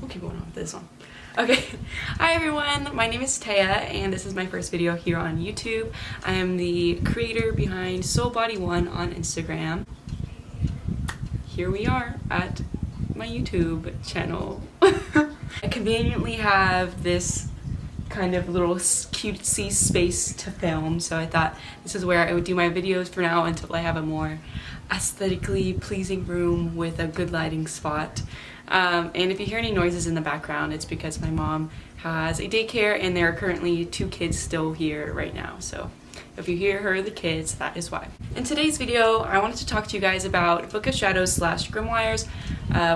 we'll keep going on with this one. Okay, hi everyone, my name is Taya and this is my first video here on YouTube. I am the creator behind SoulBody1 on Instagram. Here we are at my YouTube channel. I conveniently have this kind of little cutesy space to film, so I thought this is where I would do my videos for now until I have a more aesthetically pleasing room with a good lighting spot. And if you hear any noises in the background, it's because my mom has a daycare and there are currently 2 kids still here right now. So if you hear her, the kids, that is why. In today's video, I wanted to talk to you guys about Book of Shadows / Grimoires,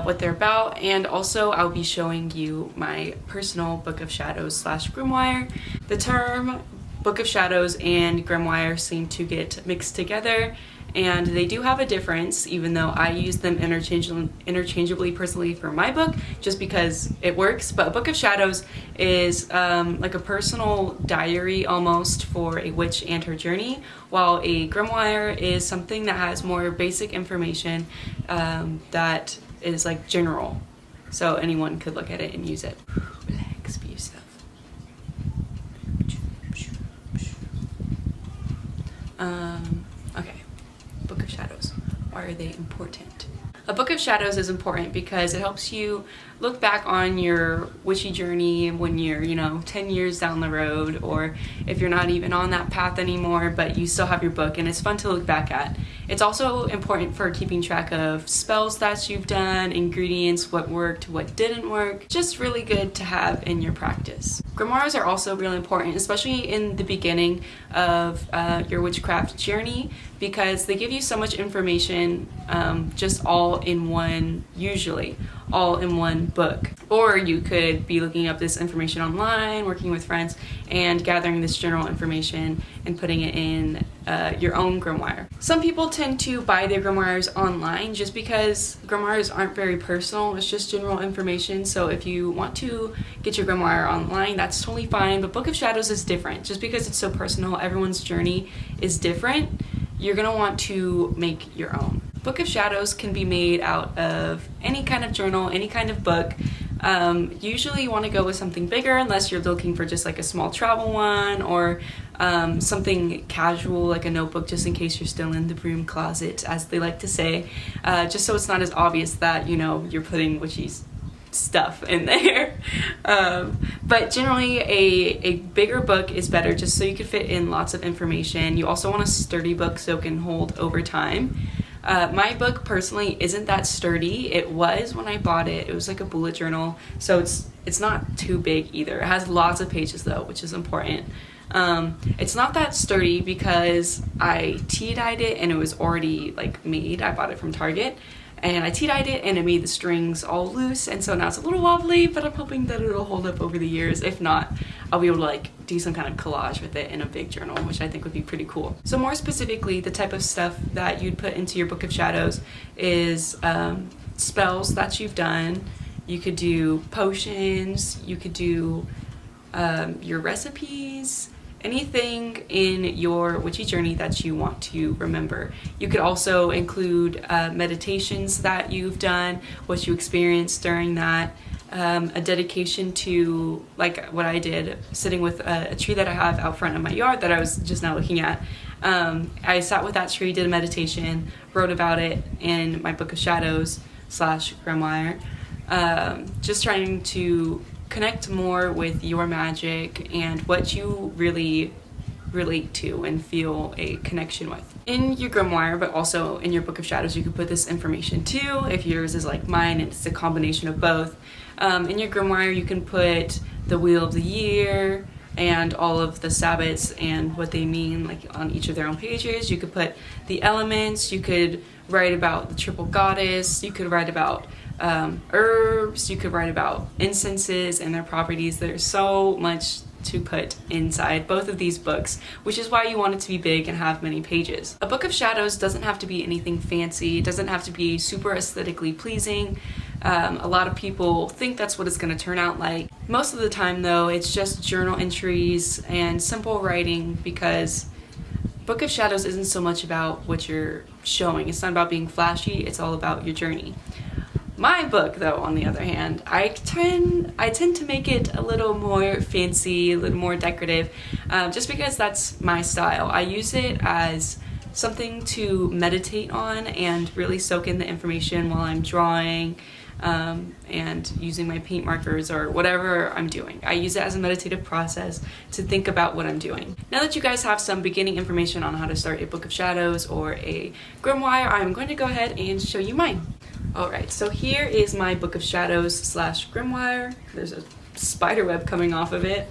what they're about, and also I'll be showing you my personal Book of Shadows / Grimoire. The term Book of Shadows and Grimoire seem to get mixed together, and they do have a difference, even though I use them interchangeably personally for my book, just because it works. But a Book of Shadows is like a personal diary almost for a witch and her journey, while a grimoire is something that has more basic information that is like general, so anyone could look at it and use it. Relax, be yourself. Okay. Book of Shadows. Why are they important? A Book of Shadows is important because it helps you look back on your witchy journey when you're, 10 years down the road, or if you're not even on that path anymore, but you still have your book and it's fun to look back at. It's also important for keeping track of spells that you've done, ingredients, what worked, what didn't work. Just really good to have in your practice. Grimoires are also really important, especially in the beginning of your witchcraft journey, because they give you so much information just all in one, usually all in one book. Or you could be looking up this information online, working with friends, and gathering this general information and putting it in your own grimoire. Some people tend to buy their grimoires online just because grimoires aren't very personal. It's just general information. So if you want to get your grimoire online, that's totally fine. But Book of Shadows is different. Just because it's so personal, everyone's journey is different, you're gonna want to make your own. Book of Shadows can be made out of any kind of journal, any kind of book. Usually you want to go with something bigger unless you're looking for just like a small travel one, or something casual like a notebook, just in case you're still in the broom closet, as they like to say, just so it's not as obvious that you're putting witchy stuff in there. But generally a bigger book is better, just so you can fit in lots of information. You also want a sturdy book so it can hold over time. My book personally isn't that sturdy. It was when I bought it. It was like a bullet journal, so it's not too big either. It has lots of pages though, which is important. It's not that sturdy because I tea-dyed it and it was already like made. I bought it from Target and I tea-dyed it and it made the strings all loose, and so now it's a little wobbly, but I'm hoping that it'll hold up over the years. If not, I'll be able to like do some kind of collage with it in a big journal, which I think would be pretty cool. So more specifically, the type of stuff that you'd put into your Book of Shadows is spells that you've done. You could do potions, you could do your recipes, anything in your witchy journey that you want to remember. You could also include meditations that you've done, what you experienced during that, a dedication to, like what I did, sitting with a tree that I have out front of my yard that I was just now looking at. I sat with that tree, did a meditation, wrote about it in my Book of Shadows / Grimoire, just trying to connect more with your magic and what you really relate to and feel a connection with. In your grimoire, but also in your Book of Shadows, you could put this information too, if yours is like mine and it's a combination of both. In your grimoire, you can put the Wheel of the Year and all of the Sabbats and what they mean, like on each of their own pages. You could put the elements, you could write about the triple goddess, you could write about herbs, you could write about incenses and their properties. There's so much to put inside both of these books, which is why you want it to be big and have many pages. A Book of Shadows doesn't have to be anything fancy, it doesn't have to be super aesthetically pleasing. A lot of people think that's what it's going to turn out like. Most of the time though, it's just journal entries and simple writing, because Book of Shadows isn't so much about what you're showing. It's not about being flashy, it's all about your journey. My book, though, on the other hand, I tend to make it a little more fancy, a little more decorative, just because that's my style. I use it as something to meditate on and really soak in the information while I'm drawing and using my paint markers or whatever I'm doing. I use it as a meditative process to think about what I'm doing. Now that you guys have some beginning information on how to start a Book of Shadows or a Grimoire, I'm going to go ahead and show you mine. Alright, so here is my Book of Shadows / Grimoire. There's a spider web coming off of it.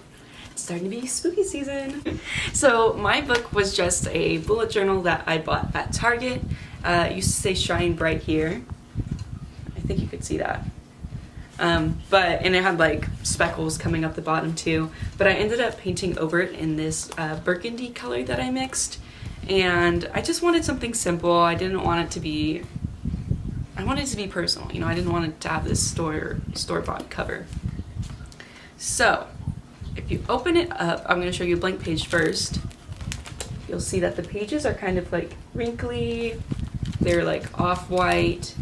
It's starting to be spooky season. So my book was just a bullet journal that I bought at Target. It used to say Shine Bright here. I think you could see that. And it had like speckles coming up the bottom too. But I ended up painting over it in this burgundy color that I mixed. And I just wanted something simple. I wanted it to be personal, you know. I didn't want it to have this store-bought cover. So, if you open it up, I'm going to show you a blank page first. You'll see that the pages are kind of like wrinkly. They're like off-white.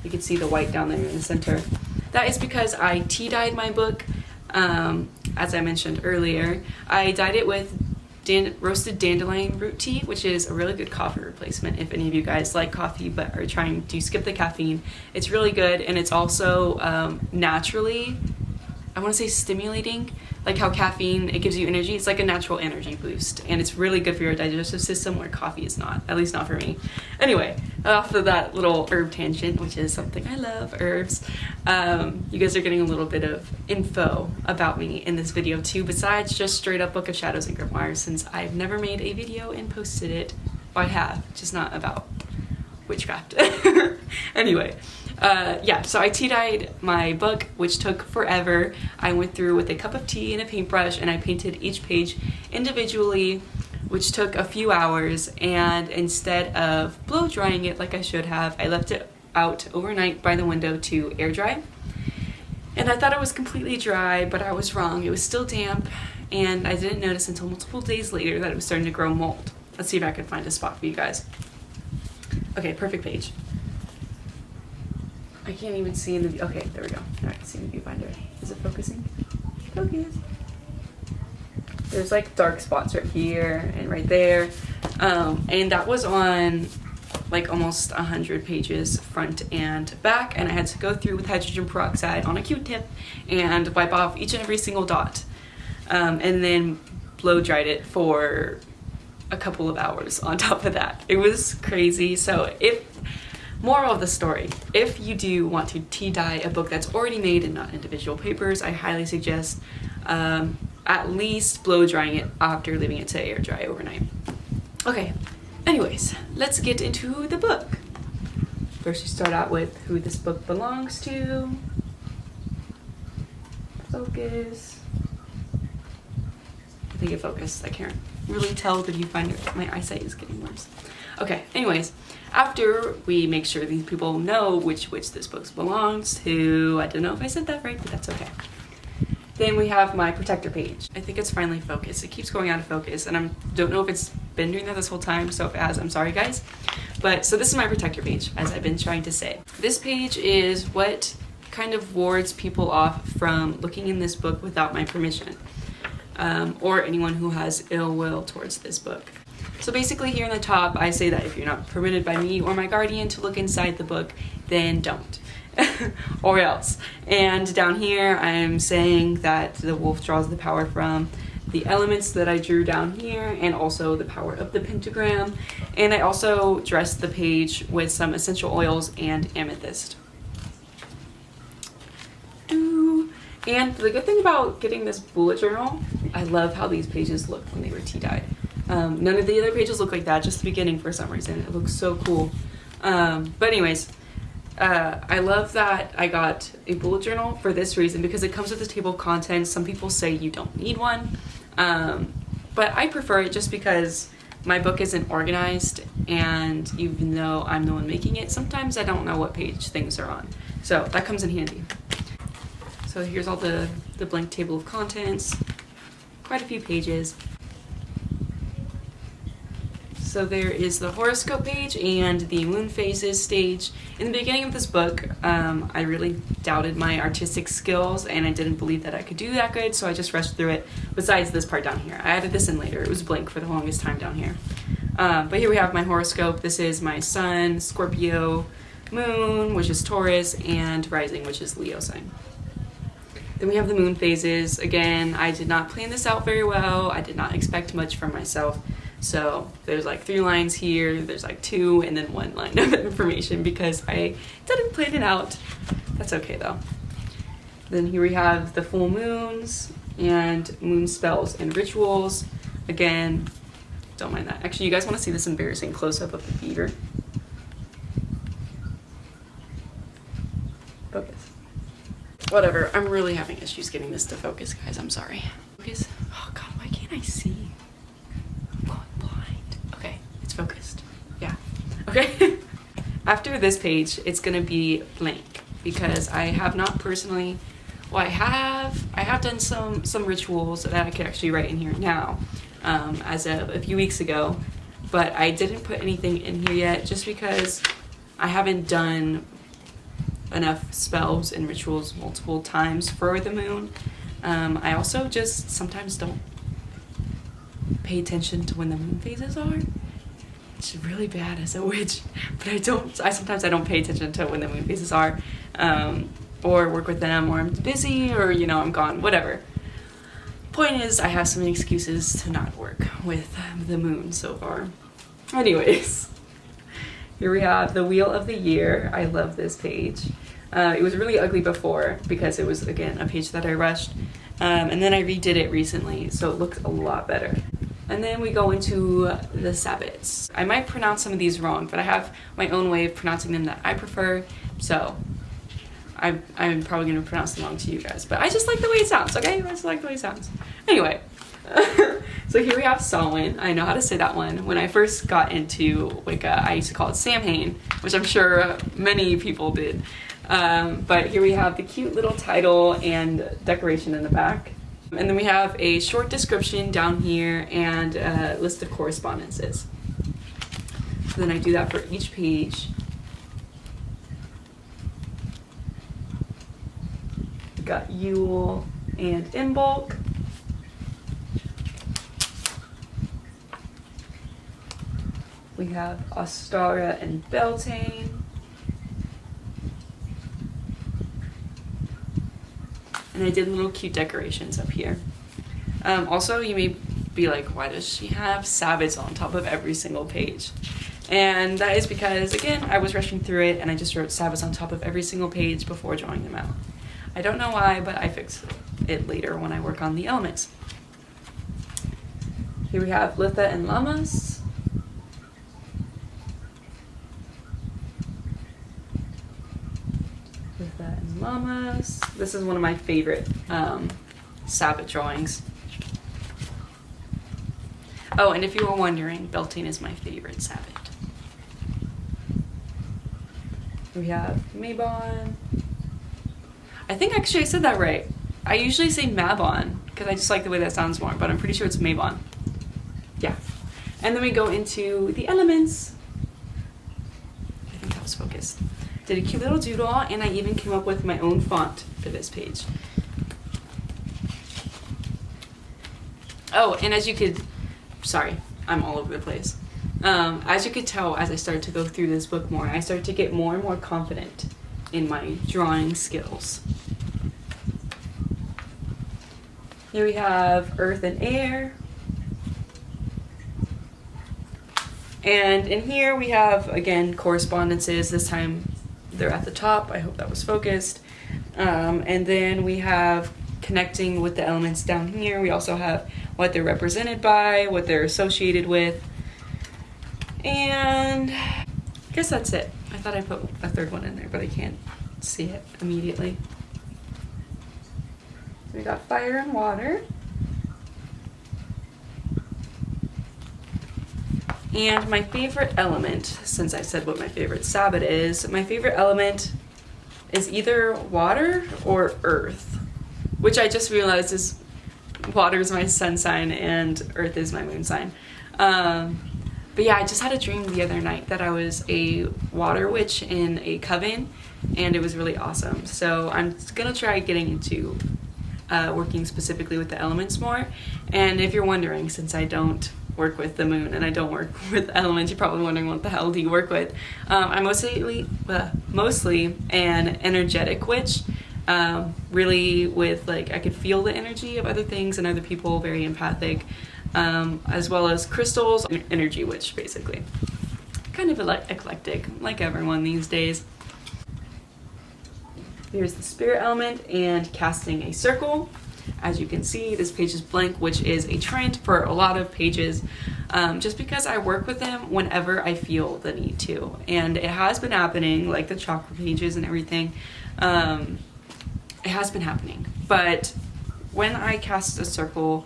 You can see the white down there in the center. That is because I tea-dyed my book, as I mentioned earlier. I dyed it with roasted dandelion root tea, which is a really good coffee replacement if any of you guys like coffee but are trying to skip the caffeine. It's really good, and it's also naturally, I want to say stimulating, like how caffeine, it gives you energy. It's like a natural energy boost, and it's really good for your digestive system where coffee is not, at least not for me. Anyway, off of that little herb tangent, which is something I love, herbs, you guys are getting a little bit of info about me in this video too, besides just straight up Book of Shadows and Grimoire, since I've never made a video and posted it. Well, I have, just not about witchcraft. Anyway, yeah, so I tea-dyed my book, which took forever. I went through with a cup of tea and a paintbrush, and I painted each page individually, which took a few hours, and instead of blow drying it like I should have, I left it out overnight by the window to air dry. And I thought it was completely dry, but I was wrong. It was still damp, and I didn't notice until multiple days later that it was starting to grow mold. Let's see if I can find a spot for you guys. Okay, perfect page. I can't even see in the, okay, there we go. Now I can see in the viewfinder. Is it focusing? Focus. There's like dark spots right here and right there. And that was on like almost 100 pages front and back, and I had to go through with hydrogen peroxide on a Q-tip and wipe off each and every single dot. And then blow dried it for a couple of hours on top of that. It was crazy. So moral of the story, if you do want to tea dye a book that's already made and not individual papers, I highly suggest at least blow drying it after leaving it to air dry overnight. Okay, anyways, let's get into the book. First you start out with who this book belongs to. Focus. I think it focused. I can't really tell the viewfinder. My eyesight is getting worse. Okay, anyways, after we make sure these people know which this book belongs to, I don't know if I said that right, but that's okay. Then we have my protector page. I think it's finally focused. It keeps going out of focus, and I don't know if it's been doing that this whole time, so if it has, I'm sorry guys. But, so this is my protector page, as I've been trying to say. This page is what kind of wards people off from looking in this book without my permission, or anyone who has ill will towards this book. So basically here in the top, I say that if you're not permitted by me or my guardian to look inside the book, then don't. Or else. And down here, I'm saying that the wolf draws the power from the elements that I drew down here, and also the power of the pentagram. And I also dressed the page with some essential oils and amethyst. And the good thing about getting this bullet journal, I love how these pages look when they were tea dyed. None of the other pages look like that, just the beginning for some reason. It looks so cool. But anyways, I love that I got a bullet journal for this reason, because it comes with a table of contents. Some people say you don't need one, but I prefer it just because my book isn't organized, and even though I'm the one making it, sometimes I don't know what page things are on. So that comes in handy. So here's all the blank table of contents, quite a few pages. So there is the horoscope page and the moon phases stage. In the beginning of this book, I really doubted my artistic skills and I didn't believe that I could do that good, so I just rushed through it. Besides this part down here, I added this in later. It was blank for the longest time down here. But here we have my horoscope. This is my sun, Scorpio, moon, which is Taurus, and rising, which is Leo sign. Then we have the moon phases. Again, I did not plan this out very well. I did not expect much from myself. So there's like 3 lines here, there's like 2, and then 1 line of information because I didn't plan it out. That's okay though. Then here we have the full moons and moon spells and rituals. Again, don't mind that. Actually, you guys want to see this embarrassing close-up of the beaver? Focus. Whatever, I'm really having issues getting this to focus, guys. I'm sorry. Focus. Oh god, why can't I see? I'm going blind. Okay, it's focused. Yeah. Okay. After this page, it's gonna be blank because I have not personally, well, I have done some rituals that I could actually write in here now, as of a few weeks ago, but I didn't put anything in here yet just because I haven't done enough spells and rituals multiple times for the moon. I also just sometimes don't pay attention to when the moon phases are. It's really bad as a witch, but sometimes I don't pay attention to when the moon phases are, or work with them, or I'm busy, or I'm gone, whatever. Point is, I have some excuses to not work with the moon so far. Anyways, here we have the Wheel of the Year. I love this page. It was really ugly before because it was, again, a page that I rushed. And then I redid it recently, so it looks a lot better. And then we go into the Sabbats. I might pronounce some of these wrong, but I have my own way of pronouncing them that I prefer, so I'm probably going to pronounce them wrong to you guys. But I just like the way it sounds, okay? I just like the way it sounds. Anyway, so here we have Samhain. I know how to say that one. When I first got into Wicca, I used to call it Samhain, which I'm sure many people did. But here we have the cute little title and decoration in the back. And then we have a short description down here and a list of correspondences. So then I do that for each page. We got Yule and Imbolc. We have Ostara and Beltane. And I did little cute decorations up here. Also, you may be like, why does she have Sabbats on top of every single page? And that is because, again, I was rushing through it and I just wrote Sabbats on top of every single page before drawing them out. I don't know why, but I fix it later when I work on the elements. Here we have Litha and Lammas. Litha and Lammas. This is one of my favorite Sabbat drawings. Oh, and if you were wondering, Beltane is my favorite Sabbat. We have Mabon. I think actually I said that right. I usually say Mabon because I just like the way that sounds more, but I'm pretty sure it's Mabon. Yeah. And then we go into the elements. I think that was focused. Did a cute little doodle, and I even came up with my own font for this page. Oh, and as you could, sorry, I'm all over the place. As you could tell, as I started to go through this book more, I started to get more and more confident in my drawing skills. Here we have Earth and Air. And in here we have, again, correspondences. This time they're at the top. I hope that was focused. And then we have connecting with the elements down here. We also have what they're represented by, what they're associated with. And I guess that's it. I thought I put a third one in there, but I can't see it immediately. So we got fire and water. And my favorite element, since I said what my favorite Sabbat is, my favorite element is either water or earth, which I just realized is water is my sun sign and earth is my moon sign. But yeah, I just had a dream the other night that I was a water witch in a coven, and it was really awesome. So I'm gonna try getting into working specifically with the elements more. And if you're wondering, since I don't work with the moon and I don't work with elements, you're probably wondering what the hell do you work with. I'm mostly an energetic witch. Really with like, I could feel the energy of other things and other people, very empathic, as well as crystals, energy witch basically. Kind of eclectic, like everyone these days. Here's the spirit element and casting a circle. As you can see, this page is blank, which is a trend for a lot of pages, just because I work with them whenever I feel the need to. And it has been happening, like the chakra pages and everything. It has been happening. But when I cast a circle,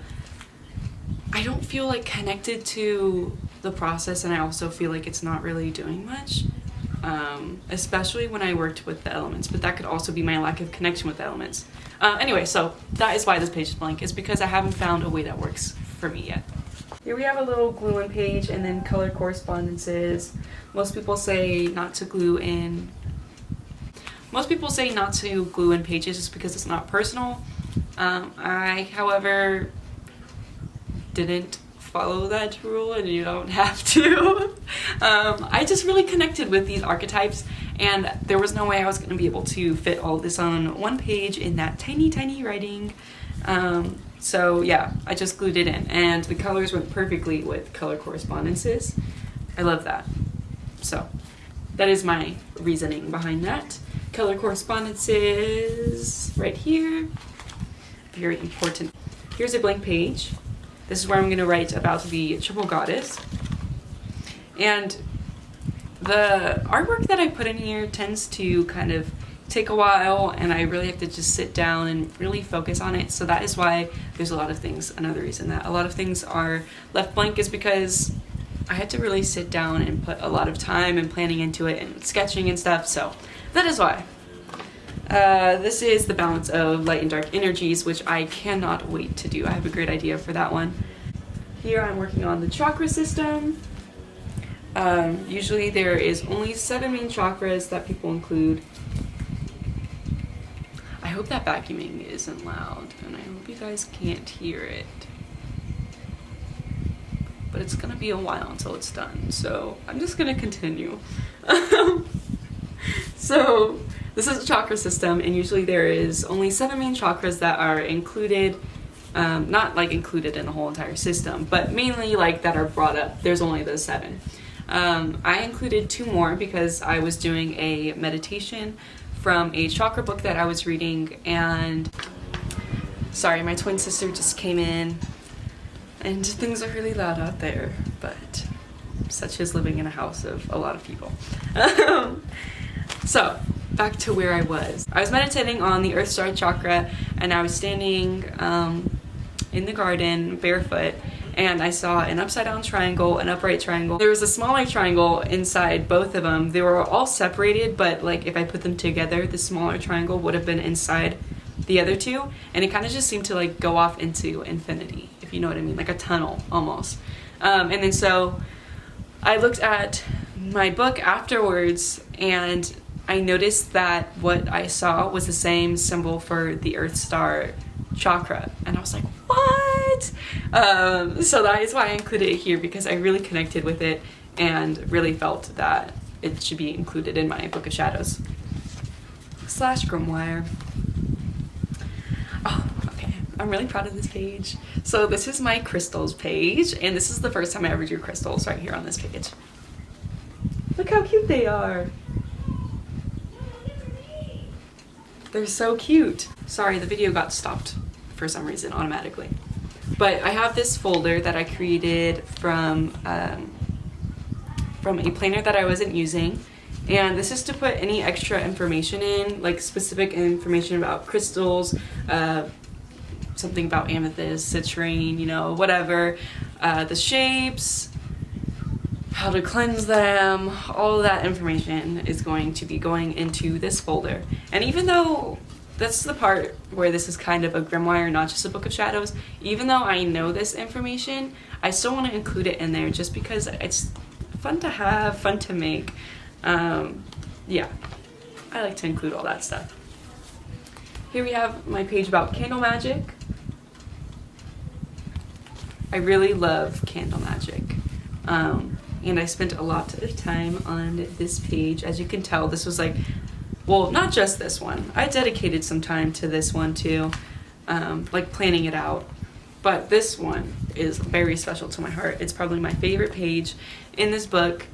I don't feel like connected to the process, and I also feel like it's not really doing much. Especially when I worked with the elements, but that could also be my lack of connection with the elements. Anyway, so that is why this page is blank, is because I haven't found a way that works for me yet. Here we have a little glue in page and then color correspondences. Most people say not to glue in pages just because it's not personal. I, however, didn't follow that rule, and you don't have to. I just really connected with these archetypes, and there was no way I was going to be able to fit all this on one page in that tiny writing. So yeah, I just glued it in, and the colors went perfectly with color correspondences. I love that. So that is my reasoning behind that. Color correspondences right here. Very important. Here's a blank page. This is where I'm going to write about the triple goddess. And the artwork that I put in here tends to kind of take a while, and I really have to just sit down and really focus on it. So that is why there's a lot of things. Another reason that a lot of things are left blank is because I had to really sit down and put a lot of time and planning into it and sketching and stuff. So that is why. This is the balance of light and dark energies, which I cannot wait to do. I have a great idea for that one. Here I'm working on the chakra system. Usually there is only 7 main chakras that people include. I hope that vacuuming isn't loud, and I hope you guys can't hear it. But it's gonna be a while until it's done, so I'm just gonna continue. So this is a chakra system, and usually there is only 7 main chakras that are included, not like included in the whole entire system, but mainly like that are brought up. There's only those 7. I included 2 more because I was doing a meditation from a chakra book that I was reading, and sorry, my twin sister just came in, and things are really loud out there, but such is living in a house of a lot of people. So back to where I was. I was meditating on the Earth Star chakra, and I was standing in the garden barefoot, and I saw an upside down triangle, an upright triangle. There was a smaller triangle inside both of them. They were all separated, but like if I put them together, the smaller triangle would have been inside the other 2, and it kind of just seemed to like go off into infinity, if you know what I mean, like a tunnel almost. And then so I looked at my book afterwards, and I noticed that what I saw was the same symbol for the Earth Star chakra, and I was like, what? So that is why I included it here, because I really connected with it and really felt that it should be included in my Book of Shadows / Grimoire. Oh, okay. I'm really proud of this page. So this is my crystals page, and this is the first time I ever drew crystals right here on this page. Look how cute they are. They're so cute. Sorry, the video got stopped for some reason automatically. But I have this folder that I created from a planner that I wasn't using. And this is to put any extra information in, like specific information about crystals, something about amethyst, citrine, you know, whatever. The shapes, how to cleanse them, all of that information is going to be going into this folder. And even though that's the part where this is kind of a grimoire, not just a book of shadows. Even though I know this information, I still want to include it in there just because it's fun to have, fun to make. Yeah, I like to include all that stuff. Here we have my page about candle magic. I really love candle magic. And I spent a lot of time on this page. As you can tell, this was like, well, not just this one. I dedicated some time to this one too, like planning it out. But this one is very special to my heart. It's probably my favorite page in this book.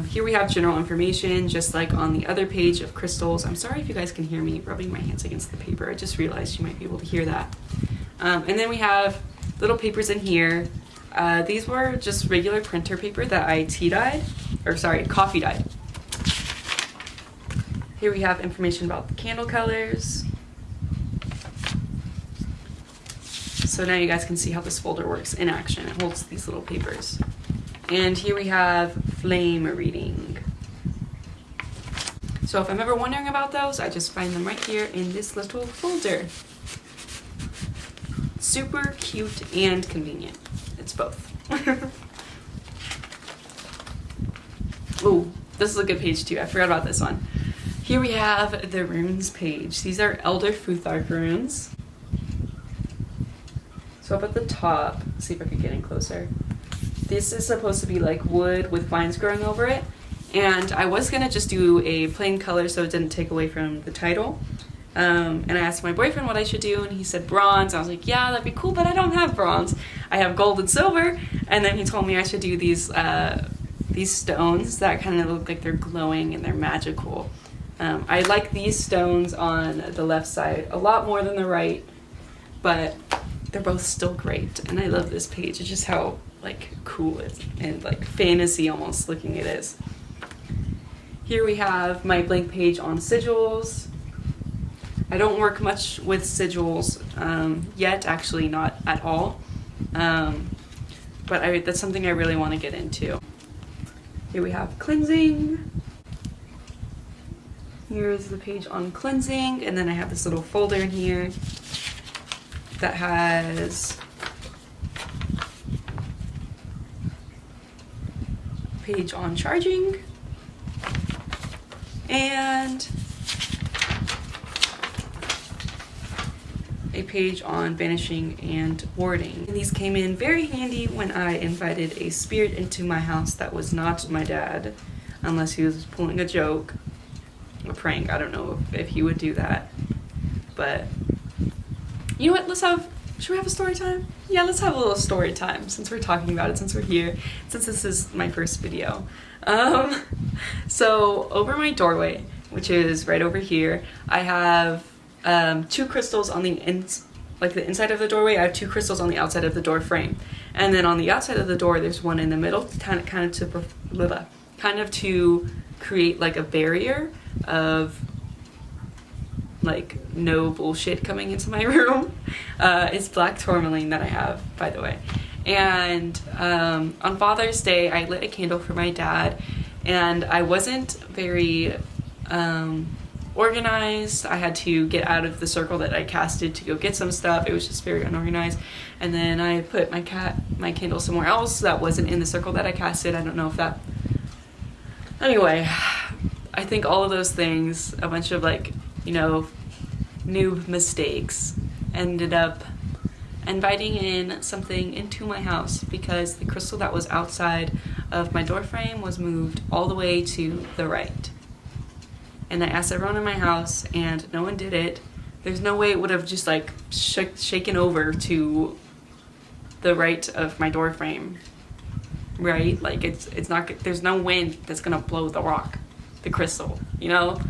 Here we have general information, just like on the other page of crystals. I'm sorry if you guys can hear me rubbing my hands against the paper. I just realized you might be able to hear that. And then we have little papers in here. These were just regular printer paper that I coffee dyed. Here we have information about the candle colors. So now you guys can see how this folder works in action. It holds these little papers. And here we have flame reading. So if I'm ever wondering about those, I just find them right here in this little folder. Super cute and convenient. It's both. Ooh, this is a good page too. I forgot about this one. Here we have the runes page. These are Elder Futhark runes. So up at the top, see if I can get in closer. This is supposed to be like wood with vines growing over it. And I was gonna just do a plain color so it didn't take away from the title. And I asked my boyfriend what I should do, and he said bronze. I was like, yeah, that'd be cool, but I don't have bronze. I have gold and silver. And then he told me I should do these stones that kind of look like they're glowing and they're magical. I like these stones on the left side a lot more than the right, but they're both still great. And I love this page. It's just how like cool it and like fantasy almost looking it is. Here we have my blank page on sigils. I don't work much with sigils yet, actually not at all, but that's something I really want to get into. Here we have cleansing. Here's the page on cleansing, and then I have this little folder in here that has a page on charging and a page on banishing and warding. And these came in very handy when I invited a spirit into my house that was not my dad, unless he was pulling a joke, a prank. I don't know if he would do that. But you know what, should we have a story time? Yeah, let's have a little story time since we're talking about it, since we're here, since this is my first video. So over my doorway, which is right over here, I have two crystals on the inside of the doorway. I have two crystals on the outside of the door frame, and then on the outside of the door there's one in the middle, kind of to create like a barrier of like no bullshit coming into my room. It's black tourmaline that I have, by the way. And on Father's Day I lit a candle for my dad, and I wasn't very organized. I had to get out of the circle that I casted to go get some stuff. It was just very unorganized. And then I put my candle somewhere else that wasn't in the circle that I casted. I don't know if that... Anyway, I think all of those things, a bunch of like, you know, noob mistakes, ended up inviting in something into my house because the crystal that was outside of my door frame was moved all the way to the right. And I asked everyone in my house, and no one did it. There's no way it would have just like shaken over to the right of my door frame, right? Like it's not. There's no wind that's gonna blow the crystal, you know.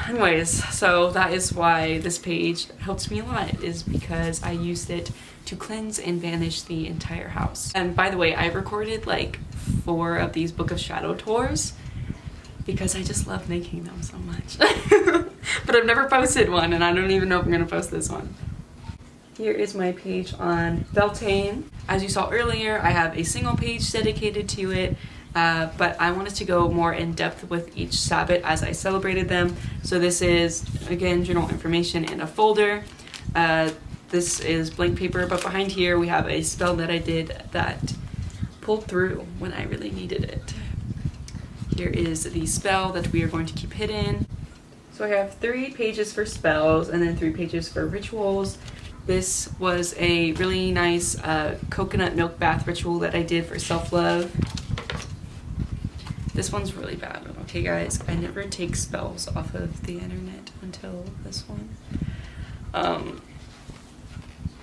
Anyways, so that is why this page helps me a lot, is because I used it to cleanse and banish the entire house. And by the way, I recorded like 4 of these Book of Shadow tours because I just love making them so much. But I've never posted one, and I don't even know if I'm gonna post this one. Here is my page on Beltane. As you saw earlier, I have a single page dedicated to it. but I wanted to go more in depth with each Sabbath as I celebrated them. So this is, again, general information in a folder. This is blank paper, but behind here we have a spell that I did that pulled through when I really needed it. Here is the spell that we are going to keep hidden. So I have 3 pages for spells and then 3 pages for rituals. This was a really nice coconut milk bath ritual that I did for self-love. This one's really bad. Okay, guys, I never take spells off of the internet until this one.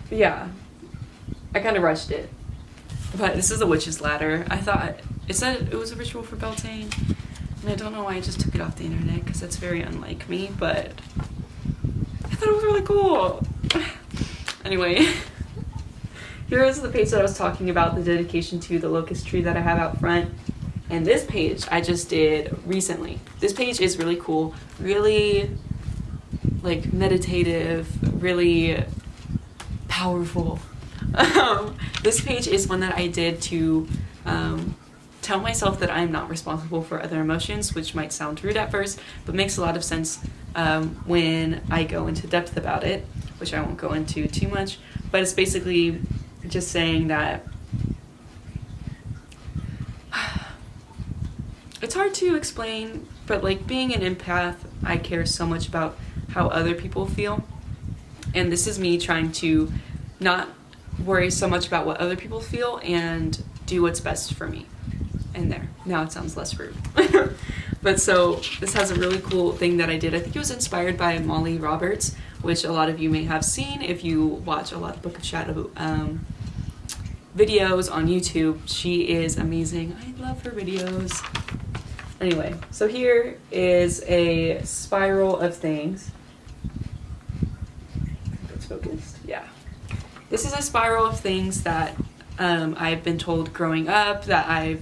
Yeah, I kind of rushed it. But this is a witch's ladder. I thought it said it was a ritual for Beltane, and I don't know why I just took it off the internet because that's very unlike me, but I thought it was really cool. Anyway, here is the page that I was talking about, the dedication to the Locust Tree that I have out front. And this page I just did recently. This page is really cool, really like meditative, really powerful. This page is one that I did to tell myself that I'm not responsible for other emotions, which might sound rude at first, but makes a lot of sense when I go into depth about it, which I won't go into too much. But it's basically just saying that it's hard to explain, but like being an empath, I care so much about how other people feel. And this is me trying to not worry so much about what other people feel and do what's best for me. And there, now it sounds less rude. But so this has a really cool thing that I did. I think it was inspired by Molly Roberts, which a lot of you may have seen if you watch a lot of Book of Shadow videos on YouTube. She is amazing. I love her videos. Anyway, so here is a spiral of things. It's focused. Yeah. This is a spiral of things that I've been told growing up, that I've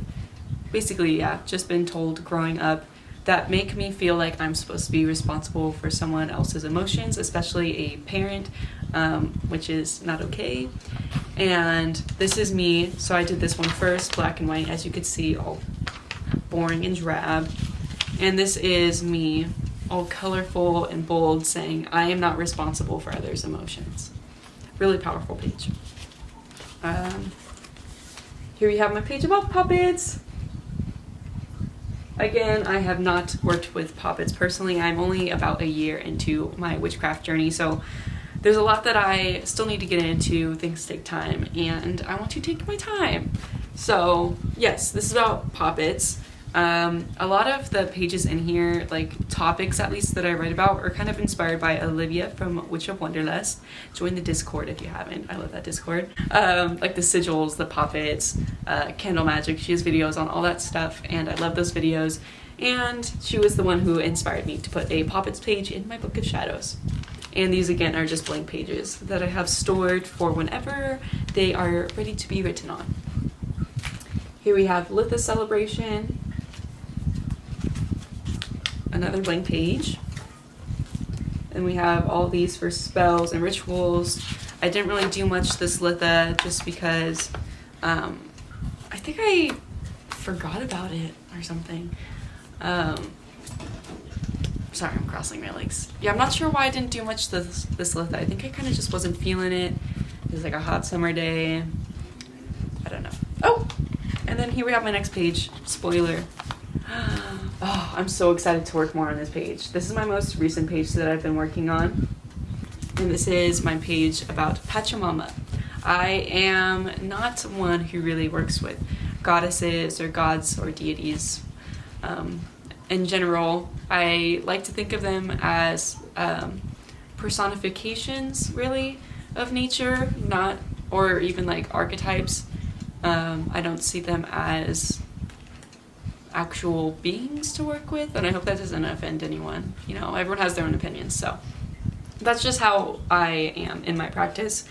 basically, just been told growing up, that make me feel like I'm supposed to be responsible for someone else's emotions, especially a parent, which is not okay. And this is me, so I did this one first, black and white, as you could see, all boring and drab. And this is me, all colorful and bold, saying I am not responsible for others' emotions. Really powerful page. Here we have my page about puppets. Again, I have not worked with puppets personally. I'm only about a year into my witchcraft journey, so there's a lot that I still need to get into. Things take time, and I want to take my time. So yes, this is about puppets. A lot of the pages in here, like topics at least that I write about, are kind of inspired by Olivia from Witch of Wonderlust. Join the Discord if you haven't. I love that Discord. Like the sigils, the puppets, candle magic. She has videos on all that stuff, and I love those videos. And she was the one who inspired me to put a puppets page in my Book of Shadows. And these again are just blank pages that I have stored for whenever they are ready to be written on. Here we have Lithus Celebration. Another blank page. And we have all these for spells and rituals. I didn't really do much this Litha just because I think I forgot about it or something. Sorry, I'm crossing my legs. Yeah, I'm not sure why I didn't do much this Litha. I think I kind of just wasn't feeling it. It was like a hot summer day. I don't know. Oh! And then here we have my next page. Spoiler. Oh, I'm so excited to work more on this page. This is my most recent page that I've been working on. And this is my page about Pachamama. I am not one who really works with goddesses or gods or deities. In general, I like to think of them as personifications, really, of nature, not, or even like archetypes. I don't see them as actual beings to work with, and I hope that doesn't offend anyone. You know, everyone has their own opinions, so that's just how I am in my practice,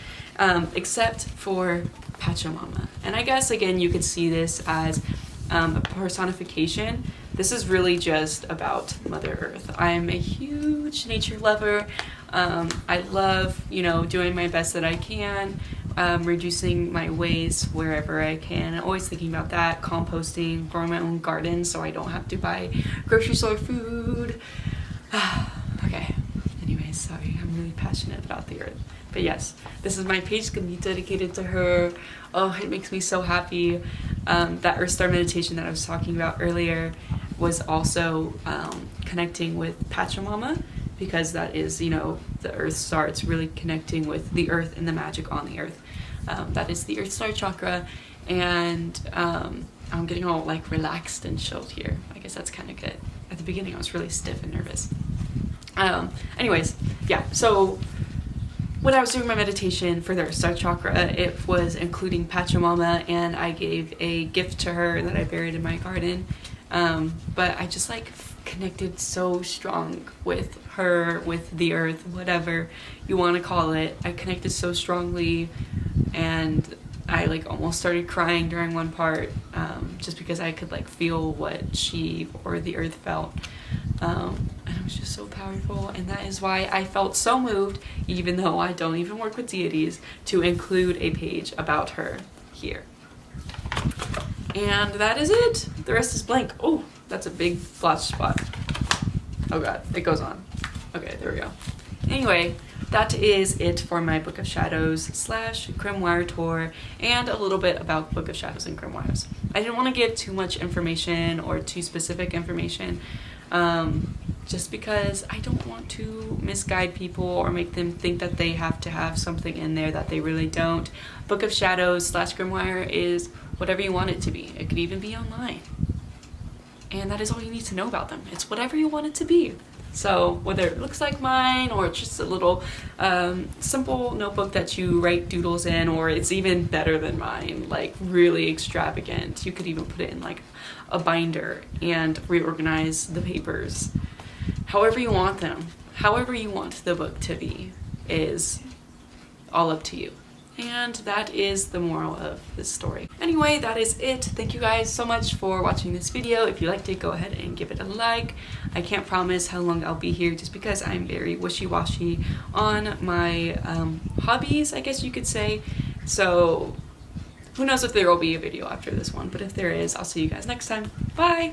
except for Pachamama. And I guess, again, you could see this as a personification. This is really just about Mother Earth. I'm a huge nature lover. I love, you know, doing my best that I can reducing my waste wherever I can. Always thinking about that, composting, growing my own garden so I don't have to buy grocery store food. Okay, anyways, sorry, I'm really passionate about the earth. But yes, this is my page gonna be dedicated to her. Oh, it makes me so happy. That Earth Star meditation that I was talking about earlier was also connecting with Pachamama, because that is, you know, the Earth Star. It's really connecting with the earth and the magic on the earth. That is the Earth Star chakra, and I'm getting all like relaxed and chilled here. I guess that's kind of good. At the beginning I was really stiff and nervous. Anyways, yeah, so when I was doing my meditation for the Earth Star chakra, it was including Pachamama, and I gave a gift to her that I buried in my garden. But I just like connected so strong with her, with the earth, whatever you want to call it. I connected so strongly, and I like almost started crying during one part, just because I could like feel what she or the earth felt. And it was just so powerful, and that is why I felt so moved, even though I don't even work with deities, to include a page about her here. And that is it. The rest is blank. Oh, that's a big blotch spot. Oh god, it goes on. Okay, there we go. Anyway, that is it for my Book of Shadows / Grimoire tour, and a little bit about Book of Shadows and Grimoires. I didn't want to give too much information or too specific information, just because I don't want to misguide people or make them think that they have to have something in there that they really don't. Book of Shadows / Grimoire is whatever you want it to be. It could even be online. And that is all you need to know about them. It's whatever you want it to be. So whether it looks like mine, or it's just a little simple notebook that you write doodles in, or it's even better than mine, like really extravagant. You could even put it in like a binder and reorganize the papers. However you want them, however you want the book to be, is all up to you. And that is the moral of this story. Anyway, that is it. Thank you guys so much for watching this video. If you liked it, go ahead and give it a like. I can't promise how long I'll be here, just because I'm very wishy-washy on my hobbies, I guess you could say. So who knows if there will be a video after this one, but if there is, I'll see you guys next time. Bye!